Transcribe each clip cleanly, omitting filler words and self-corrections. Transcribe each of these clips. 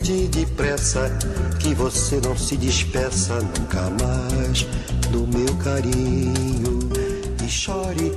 ande depressa, que você não se despeça nunca mais do meu carinho.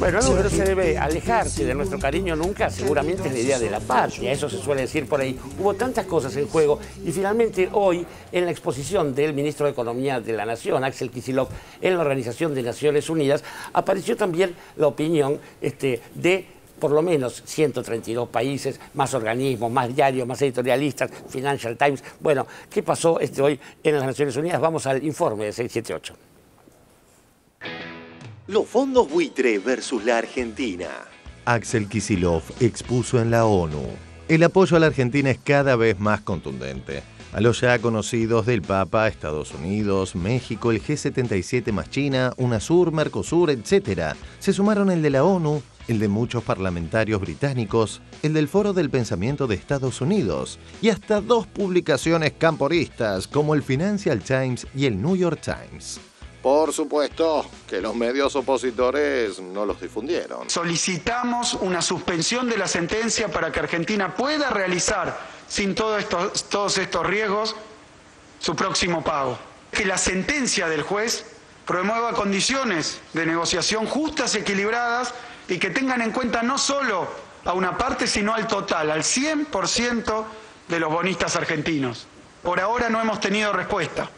Bueno, algo que no se debe alejarse de nuestro cariño nunca, seguramente es la idea de la patria, eso se suele decir por ahí. Hubo tantas cosas en juego y finalmente hoy, en la exposición del ministro de Economía de la Nación, Axel Kicillof, en la Organización de Naciones Unidas, apareció también la opinión de por lo menos 132 países, más organismos, más diarios, más editorialistas, Financial Times. Bueno, ¿qué pasó hoy en las Naciones Unidas? Vamos al informe de 678. Los fondos buitre versus la Argentina. Axel Kicillof expuso en la ONU. El apoyo a la Argentina es cada vez más contundente. A los ya conocidos del Papa, Estados Unidos, México, el G77 más China, UNASUR, Mercosur, etc. Se sumaron el de la ONU, el de muchos parlamentarios británicos, el del Foro del Pensamiento de Estados Unidos y hasta 2 publicaciones camporistas como el Financial Times y el New York Times. Por supuesto que los medios opositores no los difundieron. Solicitamos una suspensión de la sentencia para que Argentina pueda realizar, sin todos estos riesgos, su próximo pago. Que la sentencia del juez promueva condiciones de negociación justas, equilibradas y que tengan en cuenta no solo a una parte, sino al total, al 100% de los bonistas argentinos. Por ahora no hemos tenido respuesta.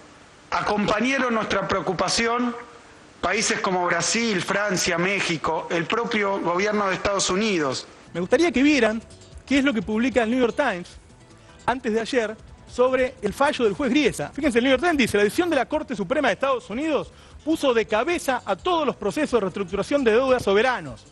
Acompañaron nuestra preocupación países como Brasil, Francia, México, el propio gobierno de Estados Unidos. Me gustaría que vieran qué es lo que publica el New York Times antes de ayer sobre el fallo del juez Griesa. Fíjense, el New York Times dice: la decisión de la Corte Suprema de Estados Unidos puso de cabeza a todos los procesos de reestructuración de deudas soberanos.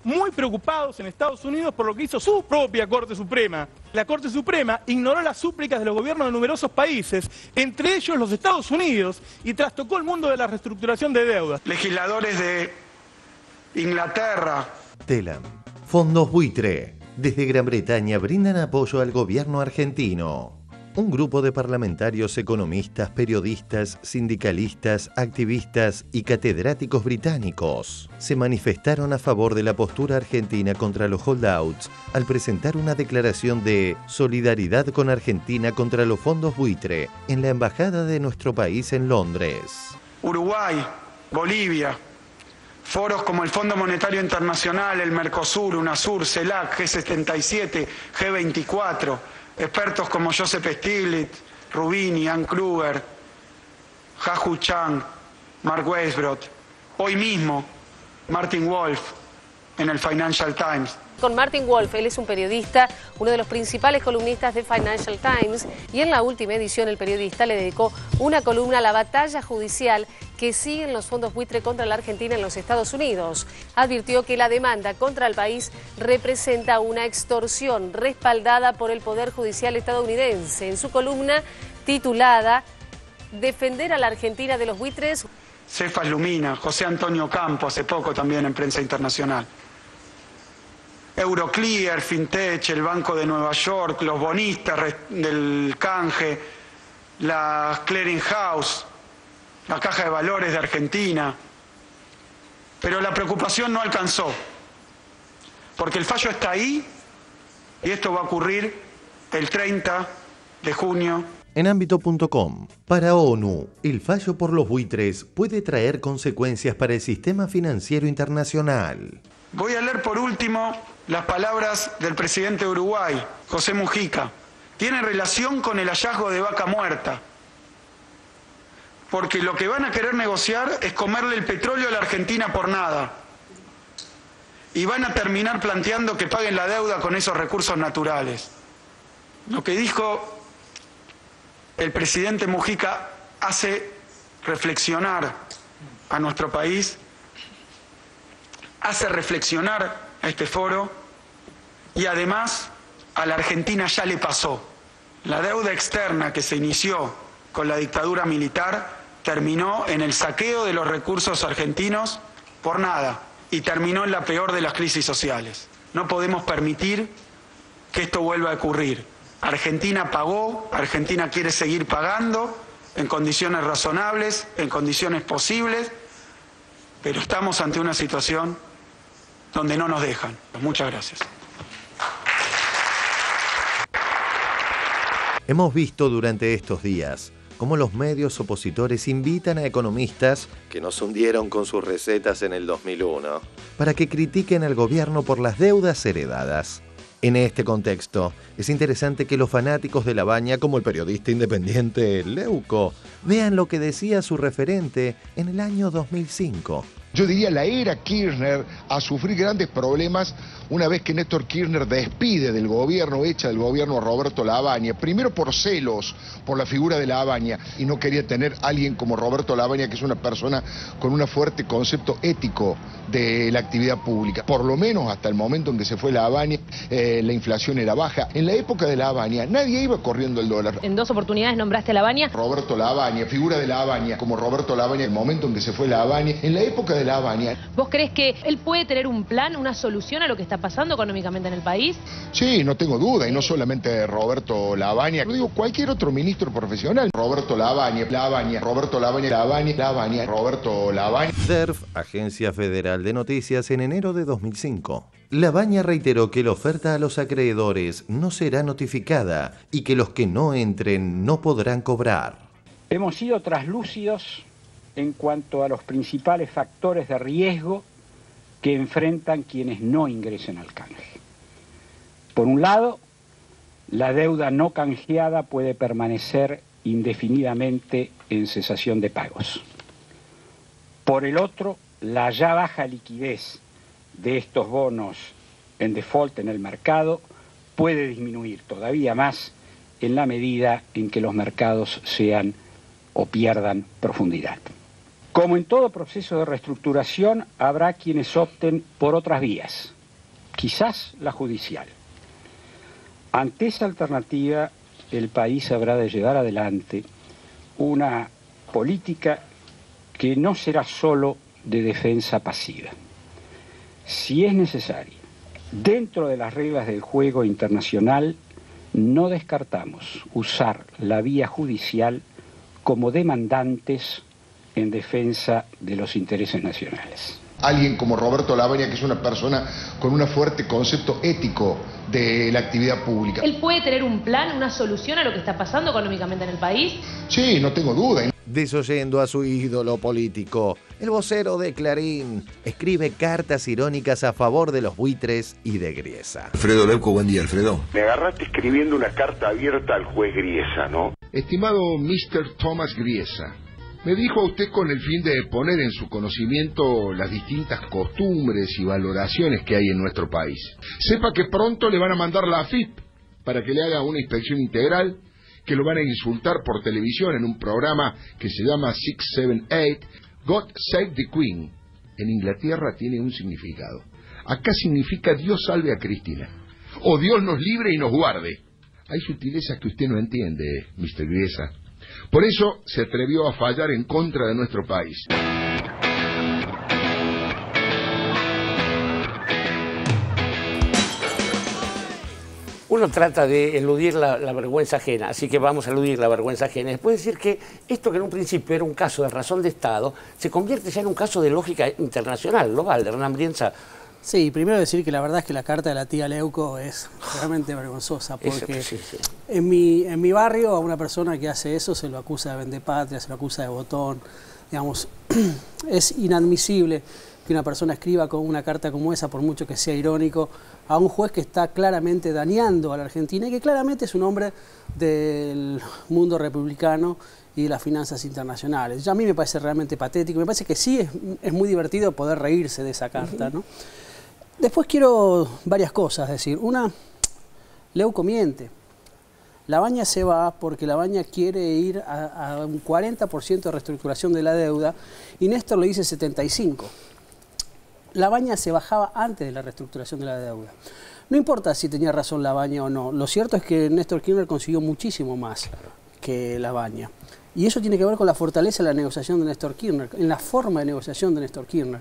Muy preocupados en Estados Unidos por lo que hizo su propia Corte Suprema. La Corte Suprema ignoró las súplicas de los gobiernos de numerosos países, entre ellos los Estados Unidos, y trastocó el mundo de la reestructuración de deudas. Legisladores de Inglaterra. Telam. Fondos buitre. Desde Gran Bretaña brindan apoyo al gobierno argentino. Un grupo de parlamentarios, economistas, periodistas, sindicalistas, activistas y catedráticos británicos se manifestaron a favor de la postura argentina contra los holdouts al presentar una declaración de solidaridad con Argentina contra los fondos buitre en la embajada de nuestro país en Londres. Uruguay, Bolivia, foros como el Fondo Monetario Internacional, el Mercosur, UNASUR, CELAC, G77, G24, expertos como Joseph Stiglitz, Rubini, Ann Kruger, Ha-Hu Chang, Mark Weisbrot, hoy mismo Martin Wolf en el Financial Times. Con Martin Wolf, él es un periodista, uno de los principales columnistas de Financial Times, y en la última edición el periodista le dedicó una columna a la batalla judicial que siguen los fondos buitre contra la Argentina en los Estados Unidos. Advirtió que la demanda contra el país representa una extorsión respaldada por el Poder Judicial estadounidense. En su columna titulada "Defender a la Argentina de los buitres", Cefas Lumina, José Antonio Campo, hace poco también en prensa internacional. Euroclear, Fintech, el Banco de Nueva York, los bonistas del canje, la Clearing House, la Caja de Valores de Argentina. Pero la preocupación no alcanzó, porque el fallo está ahí y esto va a ocurrir el 30 de junio. En ámbito.com, para ONU, el fallo por los buitres puede traer consecuencias para el sistema financiero internacional. Voy a leer por último las palabras del presidente de Uruguay, José Mujica. Tiene relación con el hallazgo de Vaca Muerta, porque lo que van a querer negociar es comerle el petróleo a la Argentina por nada. Y van a terminar planteando que paguen la deuda con esos recursos naturales. Lo que dijo el presidente Mujica hace reflexionar a nuestro país, hace reflexionar a este foro y además a la Argentina ya le pasó. La deuda externa que se inició con la dictadura militar terminó en el saqueo de los recursos argentinos por nada y terminó en la peor de las crisis sociales. No podemos permitir que esto vuelva a ocurrir. Argentina pagó, Argentina quiere seguir pagando en condiciones razonables, en condiciones posibles, pero estamos ante una situación donde no nos dejan. Muchas gracias. Hemos visto durante estos días cómo los medios opositores invitan a economistas que nos hundieron con sus recetas en el 2001 para que critiquen al gobierno por las deudas heredadas. En este contexto, es interesante que los fanáticos de Labaña, como el periodista independiente Leuco, vean lo que decía su referente en el año 2005. Yo diría la era Kirchner a sufrir grandes problemas una vez que Néstor Kirchner despide del gobierno, echa del gobierno a Roberto Labaña, primero por celos por la figura de Labaña, y no quería tener a alguien como Roberto Labaña, que es una persona con un fuerte concepto ético de la actividad pública. Por lo menos hasta el momento en que se fue Labaña, la inflación era baja. En la época de Labaña nadie iba corriendo el dólar. En 2 oportunidades nombraste a Labaña. Roberto Labaña, figura de Labaña, como Roberto Labaña, el momento en que se fue Labaña, en la época de Labaña. ¿Vos crees que él puede tener un plan, una solución a lo que está pasando económicamente en el país? Sí, no tengo duda, y no solamente Roberto Labaña, lo digo cualquier otro ministro profesional. Roberto Labaña, Roberto Labaña, Roberto Labaña. DERF, Agencia Federal de Noticias, en enero de 2005. Labaña reiteró que la oferta a los acreedores no será notificada y que los que no entren no podrán cobrar. Hemos sido traslúcidos en cuanto a los principales factores de riesgo que enfrentan quienes no ingresen al canje. Por un lado, la deuda no canjeada puede permanecer indefinidamente en cesación de pagos. Por el otro, la ya baja liquidez de estos bonos en default en el mercado puede disminuir todavía más en la medida en que los mercados sean o pierdan profundidad. Como en todo proceso de reestructuración, habrá quienes opten por otras vías, quizás la judicial. Ante esa alternativa, el país habrá de llevar adelante una política que no será solo de defensa pasiva. Si es necesario, dentro de las reglas del juego internacional, no descartamos usar la vía judicial como demandantes en defensa de los intereses nacionales. Alguien como Roberto Labaña, que es una persona con un fuerte concepto ético de la actividad pública. ¿Él puede tener un plan, una solución a lo que está pasando económicamente en el país? Sí, no tengo duda. Desoyendo a su ídolo político, el vocero de Clarín escribe cartas irónicas a favor de los buitres y de Griesa. Alfredo Leuco, buen día, Alfredo. Me agarraste escribiendo una carta abierta al juez Griesa, ¿no? Estimado Mr. Thomas Griesa, me dijo usted con el fin de poner en su conocimiento las distintas costumbres y valoraciones que hay en nuestro país. Sepa que pronto le van a mandar la AFIP para que le haga una inspección integral, que lo van a insultar por televisión en un programa que se llama 678, God Save the Queen. En Inglaterra tiene un significado. Acá significa Dios salve a Cristina, o Dios nos libre y nos guarde. Hay sutilezas que usted no entiende, Mr. Griesa. Por eso se atrevió a fallar en contra de nuestro país. Uno trata de eludir la vergüenza ajena, así que vamos a eludir la vergüenza ajena. Después decir que esto que en un principio era un caso de razón de Estado, se convierte ya en un caso de lógica internacional, global. Hernán Brienza. Sí, primero decir que la verdad es que la carta de la tía Leuco es realmente vergonzosa, porque en mi barrio a una persona que hace eso se lo acusa de vendepatria, se lo acusa de botón, digamos, es inadmisible que una persona escriba con una carta como esa, por mucho que sea irónico, a un juez que está claramente dañando a la Argentina y que claramente es un hombre del mundo republicano y de las finanzas internacionales. Ya a mí me parece realmente patético, me parece que sí es muy divertido poder reírse de esa carta, ¿no? Después quiero varias cosas decir. Una, Leuco miente. Labaña se va porque Labaña quiere ir a un 40% de reestructuración de la deuda y Néstor le dice 75%. Labaña se bajaba antes de la reestructuración de la deuda. No importa si tenía razón Labaña o no, lo cierto es que Néstor Kirchner consiguió muchísimo más que Labaña. Y eso tiene que ver con la fortaleza de la negociación de Néstor Kirchner, en la forma de negociación de Néstor Kirchner.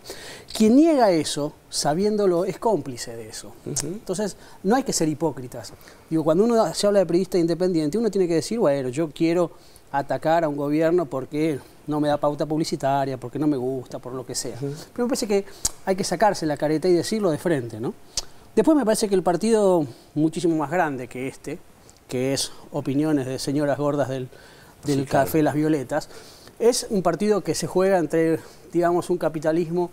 Quien niega eso, sabiéndolo, es cómplice de eso. Entonces, no hay que ser hipócritas. Digo, cuando uno se habla de periodista independiente, uno tiene que decir, bueno, yo quiero atacar a un gobierno porque no me da pauta publicitaria, porque no me gusta, por lo que sea. Pero me parece que hay que sacarse la careta y decirlo de frente, ¿no? Después me parece que el partido muchísimo más grande que este, que es opiniones de señoras gordas del Café Las Violetas, es un partido que se juega entre, digamos, un capitalismo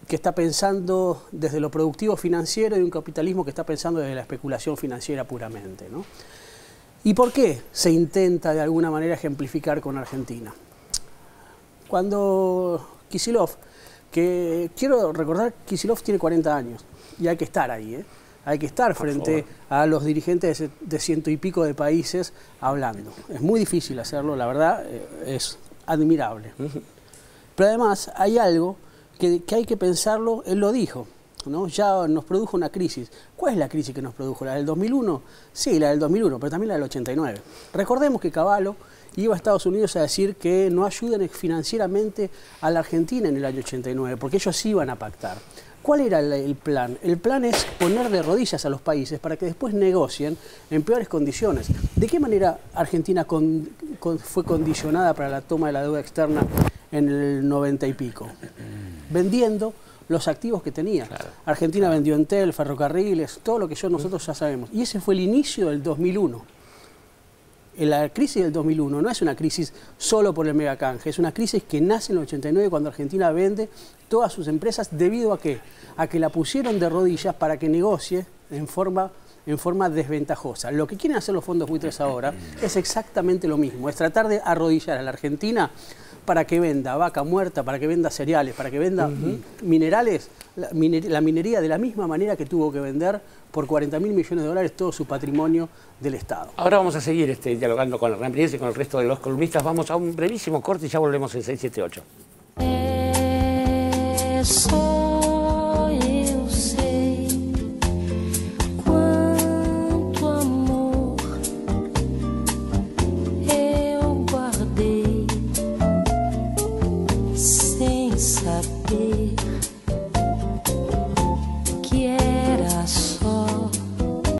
que está pensando desde lo productivo financiero y un capitalismo que está pensando desde la especulación financiera puramente, ¿no? ¿Y por qué se intenta de alguna manera ejemplificar con Argentina? Cuando Kicillof, que quiero recordar, Kicillof tiene 40 años y hay que estar ahí, ¿eh? Hay que estar frente a los dirigentes de ciento y pico de países hablando. Es muy difícil hacerlo, la verdad, es admirable. Pero además hay algo que hay que pensarlo, él lo dijo, ¿no? Ya nos produjo una crisis. ¿Cuál es la crisis que nos produjo? ¿La del 2001? Sí, la del 2001, pero también la del 89. Recordemos que Cavallo iba a Estados Unidos a decir que no ayuden financieramente a la Argentina en el año 89, porque ellos iban a pactar. ¿Cuál era el plan? El plan es poner de rodillas a los países para que después negocien en peores condiciones. ¿De qué manera Argentina fue condicionada para la toma de la deuda externa en el 90 y pico? Vendiendo los activos que tenía. Claro. Argentina vendió Entel, ferrocarriles, todo lo que nosotros ya sabemos. Y ese fue el inicio del 2001. La crisis del 2001 no es una crisis solo por el megacanje, es una crisis que nace en el 89 cuando Argentina vende todas sus empresas. ¿Debido a qué? A que la pusieron de rodillas para que negocie en forma desventajosa. Lo que quieren hacer los fondos buitres ahora es exactamente lo mismo, es tratar de arrodillar a la Argentina para que venda vaca muerta, para que venda cereales, para que venda minerales, la minería de la misma manera que tuvo que vender por 40.000 millones de dólares todo su patrimonio del Estado. Ahora vamos a seguir dialogando con Hernán Brienz y con el resto de los columnistas. Vamos a un brevísimo corte y ya volvemos en 678. Saber